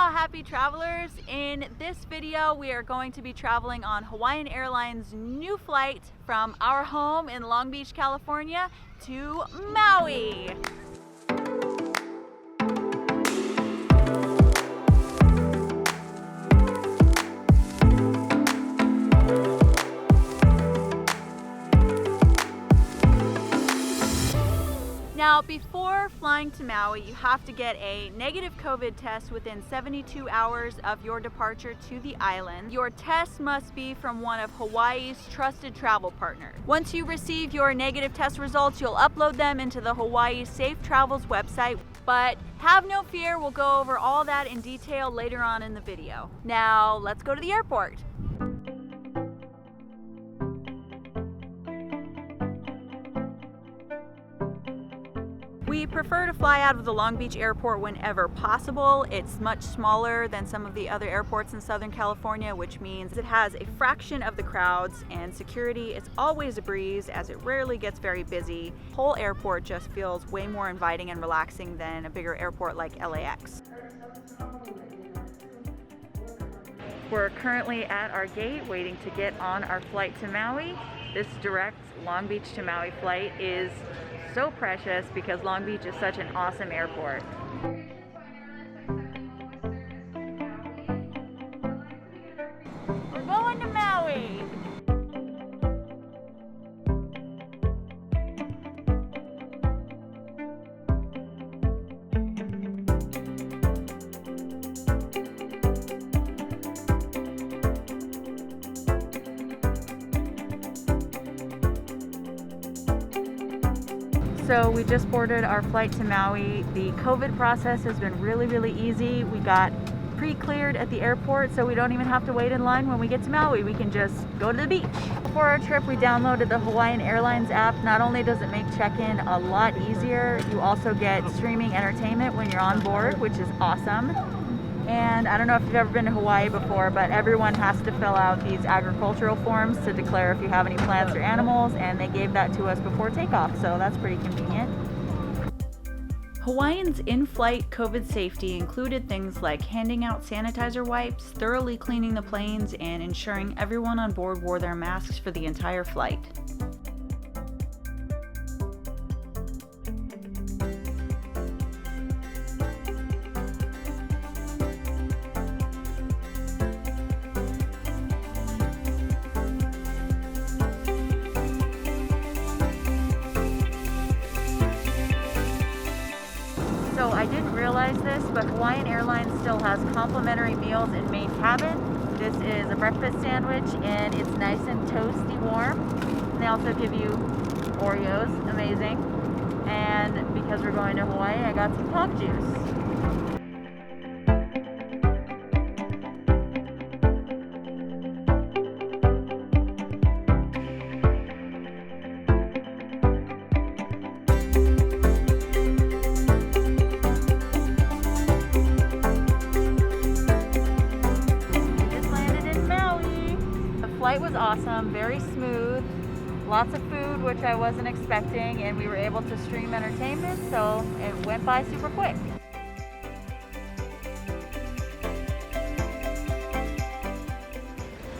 Aloha, happy travelers. In this video, we are going to be traveling on Hawaiian Airlines' new flight from our home in Long Beach, California to Maui. Now, before flying to Maui, you have to get a negative COVID test within 72 hours of your departure to the island. Your test must be from one of Hawaii's trusted travel partners. Once you receive your negative test results, you'll upload them into the Hawaii Safe Travels website. But have no fear, we'll go over all that in detail later on in the video. Now, let's go to the airport. We prefer to fly out of the Long Beach airport whenever possible. It's much smaller than some of the other airports in Southern California, which means it has a fraction of the crowds, and security is always a breeze as it rarely gets very busy. The whole airport just feels way more inviting and relaxing than a bigger airport like LAX. We're currently at our gate waiting to get on our flight to Maui. This direct Long Beach to Maui flight is so precious because Long Beach is such an awesome airport. We're going to Maui! So we just boarded our flight to Maui. The COVID process has been really easy. We got pre-cleared at the airport, so we don't even have to wait in line when we get to Maui. We can just go to the beach. Before our trip, we downloaded the Hawaiian Airlines app. Not only does it make check-in a lot easier, you also get streaming entertainment when you're on board, which is awesome. And I don't know if you've ever been to Hawaii before, but everyone has to fill out these agricultural forms to declare if you have any plants or animals, and they gave that to us before takeoff, so that's pretty convenient. Hawaiian's in-flight COVID safety included things like handing out sanitizer wipes, thoroughly cleaning the planes, and ensuring everyone on board wore their masks for the entire flight. So I didn't realize this, but Hawaiian Airlines still has complimentary meals in main cabin. This is a breakfast sandwich and it's nice and toasty warm. And they also give you Oreos, amazing. And because we're going to Hawaii, I got some pop juice. Flight was awesome, very smooth, lots of food, which I wasn't expecting, and we were able to stream entertainment, so it went by super quick.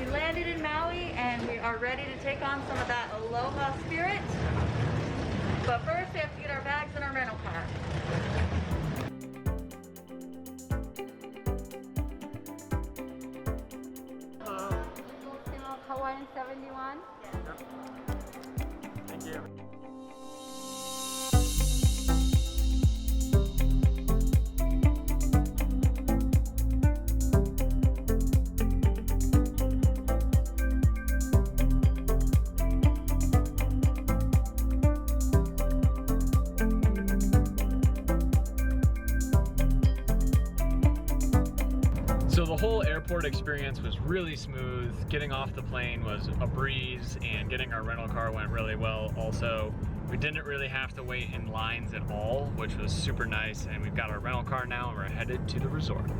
We landed in Maui and we are ready to take on some of that aloha spirit. But first we have to get our bags in our rental car. Hawaiian 71. Yep. Thank you. So the whole airport experience was really smooth. Getting off the plane was a breeze, and getting our rental car went really well also. We didn't really have to wait in lines at all, which was super nice, and we've got our rental car now and we're headed to the resort.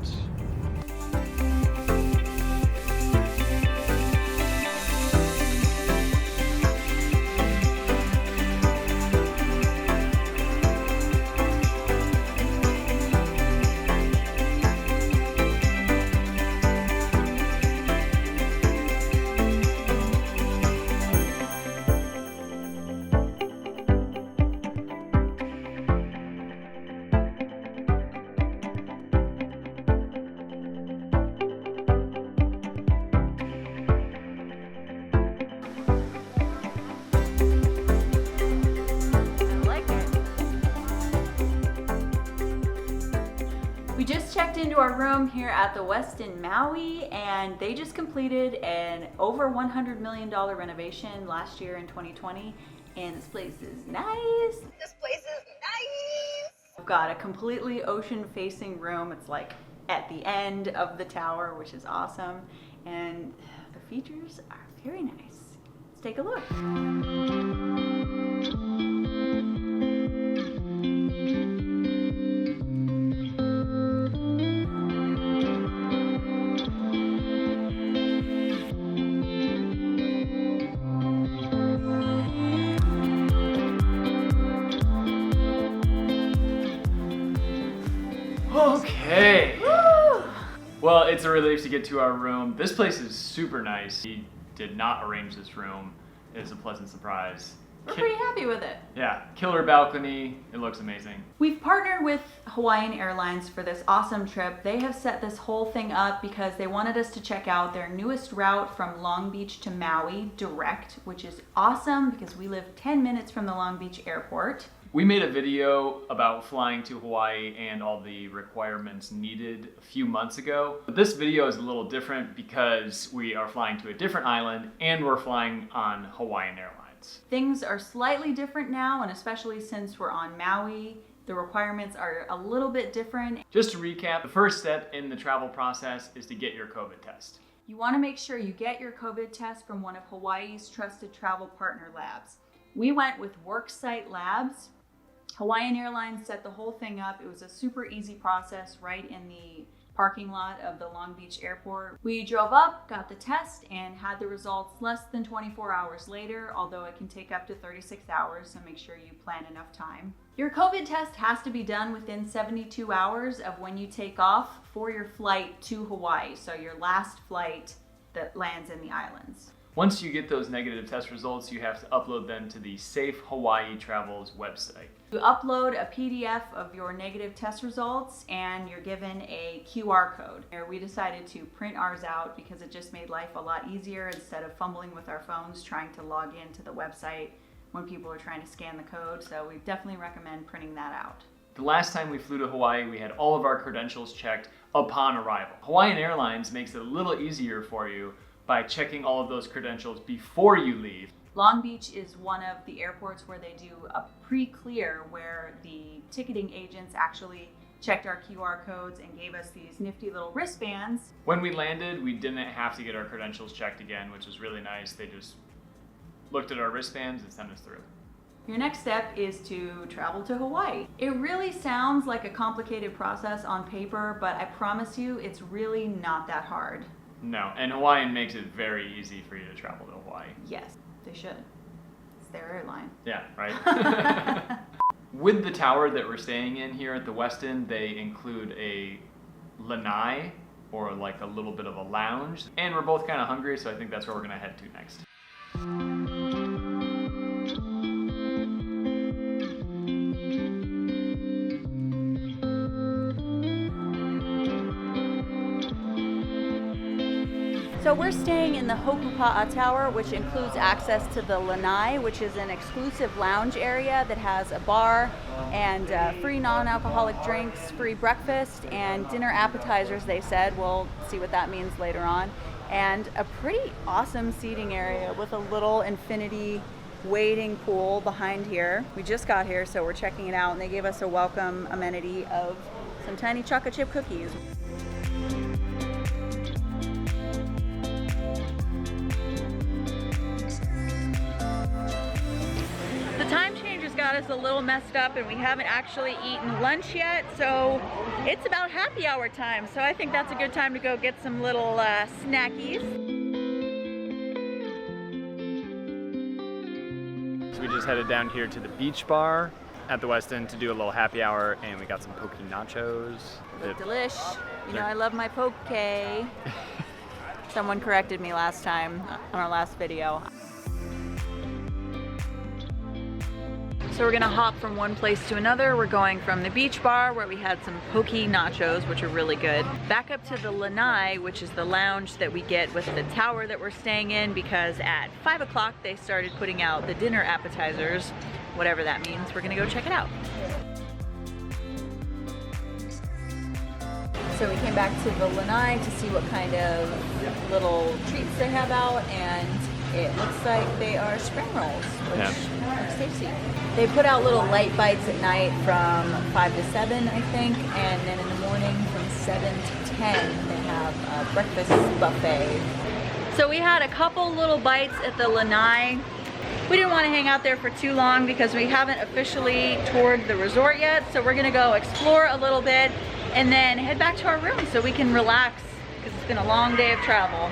just checked into our room here at the Westin Maui, and they just completed an over $100 million renovation last year in 2020, and this place is nice. This place is nice. We've got a completely ocean-facing room. It's like at the end of the tower, which is awesome, and the features are very nice. Let's take a look. Okay. Woo! Well, it's a relief to get to our room. This place is super nice. He did not arrange this room. It is a pleasant surprise. We're pretty happy with it. Yeah, killer balcony. It looks amazing. We've partnered with Hawaiian Airlines for this awesome trip. They have set this whole thing up because they wanted us to check out their newest route from Long Beach to Maui direct, which is awesome because we live 10 minutes from the Long Beach airport. We made a video about flying to Hawaii and all the requirements needed a few months ago. But this video is a little different because we are flying to a different island and we're flying on Hawaiian Airlines. Things are slightly different now, and especially since we're on Maui, the requirements are a little bit different. Just to recap, the first step in the travel process is to get your COVID test. You want to make sure you get your COVID test from one of Hawaii's trusted travel partner labs. We went with WorkSite Labs. Hawaiian Airlines set the whole thing up. It was a super easy process right in the parking lot of the Long Beach airport. We drove up, got the test, and had the results less than 24 hours later, although it can take up to 36 hours, so make sure you plan enough time. Your COVID test has to be done within 72 hours of when you take off for your flight to Hawaii, so your last flight that lands in the islands. Once you get those negative test results, you have to upload them to the Safe Hawaii Travels website. You upload a PDF of your negative test results and you're given a QR code. We decided to print ours out because it just made life a lot easier instead of fumbling with our phones trying to log into the website when people are trying to scan the code. So we definitely recommend printing that out. The last time we flew to Hawaii, we had all of our credentials checked upon arrival. Hawaiian Airlines makes it a little easier for you by checking all of those credentials before you leave. Long Beach is one of the airports where they do a pre-clear, where the ticketing agents actually checked our QR codes and gave us these nifty little wristbands. When we landed, we didn't have to get our credentials checked again, which was really nice. They just looked at our wristbands and sent us through. Your next step is to travel to Hawaii. It really sounds like a complicated process on paper, but I promise you it's really not that hard. No, and Hawaiian makes it very easy for you to travel to Hawaii. Yes, they should. It's their airline. Yeah, right? With the tower that we're staying in here at the Westin, they include a lanai, or like a little bit of a lounge. And we're both kind of hungry, so I think that's where we're gonna head to next. So we're staying in the Hokupa'a Tower, which includes access to the lanai, which is an exclusive lounge area that has a bar and free non-alcoholic drinks, free breakfast, and dinner appetizers, they said. We'll see what that means later on. And a pretty awesome seating area with a little infinity wading pool behind here. We just got here, so we're checking it out, and they gave us a welcome amenity of some tiny chocolate chip cookies. The time change has got us a little messed up and we haven't actually eaten lunch yet, so it's about happy hour time, so I think that's a good time to go get some little snackies. So we just headed down here to the beach bar at the Westin to do a little happy hour, and we got some poke nachos. Look delish. You know I love my poke. Someone corrected me last time on our last video. So we're gonna hop from one place to another. We're going from the beach bar where we had some poke nachos, which are really good, back up to the lanai, which is the lounge that we get with the tower that we're staying in, because at 5 o'clock they started putting out the dinner appetizers, whatever that means. We're gonna go check it out. So we came back to the lanai to see what kind of little treats they have out, and it looks like they are spring rolls, which looks tasty. They put out little light bites at night from 5 to 7, I think, and then in the morning from 7 to 10 they have a breakfast buffet. So we had a couple little bites at the lanai. We didn't want to hang out there for too long because we haven't officially toured the resort yet, so we're gonna go explore a little bit and then head back to our room so we can relax because it's been a long day of travel.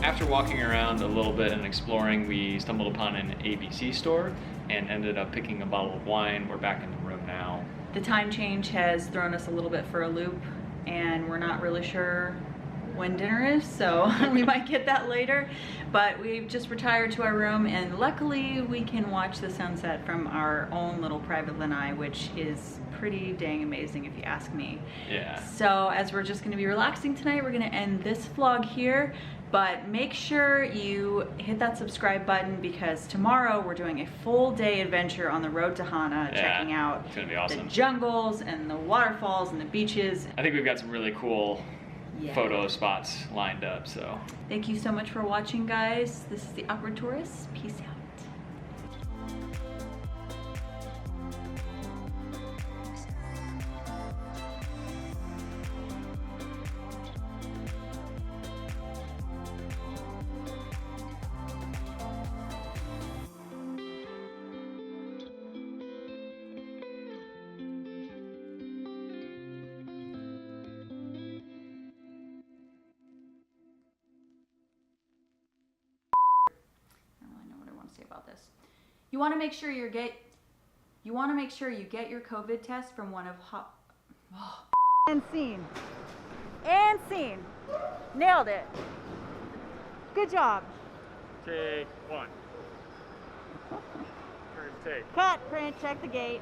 After walking around a little bit and exploring, we stumbled upon an ABC store and ended up picking a bottle of wine. We're back in the room now. The time change has thrown us a little bit for a loop, and we're not really sure when dinner is, so we might get that later. But we've just retired to our room, and luckily we can watch the sunset from our own little private lanai, which is pretty dang amazing if you ask me. Yeah. So as we're just gonna be relaxing tonight, we're gonna end this vlog here. But make sure you hit that subscribe button because tomorrow we're doing a full day adventure on the road to Hana, checking out it's gonna be awesome. the jungles and the waterfalls and the beaches. I think we've got some really cool photo spots lined up, so. Thank you so much for watching, guys. This is the Awkward Tourist. Peace out. Say about this. You want to make sure you get your COVID test from one of and scene. And scene. Nailed it. Good job. Take one. First take. Cut, print, check the gate.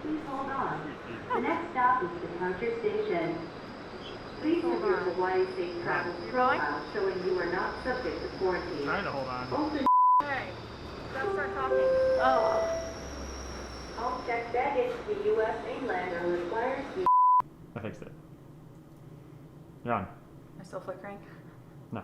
Please hold on. The next stop is departure station. Please have your Hawaii safe travel profile showing you are not subject to quarantine. Trying to hold on. Also, Alright, let's start talking. Oh. all checked baggage to the U.S. mainland are required to be... I fixed it. You're on. Am I still flickering? No.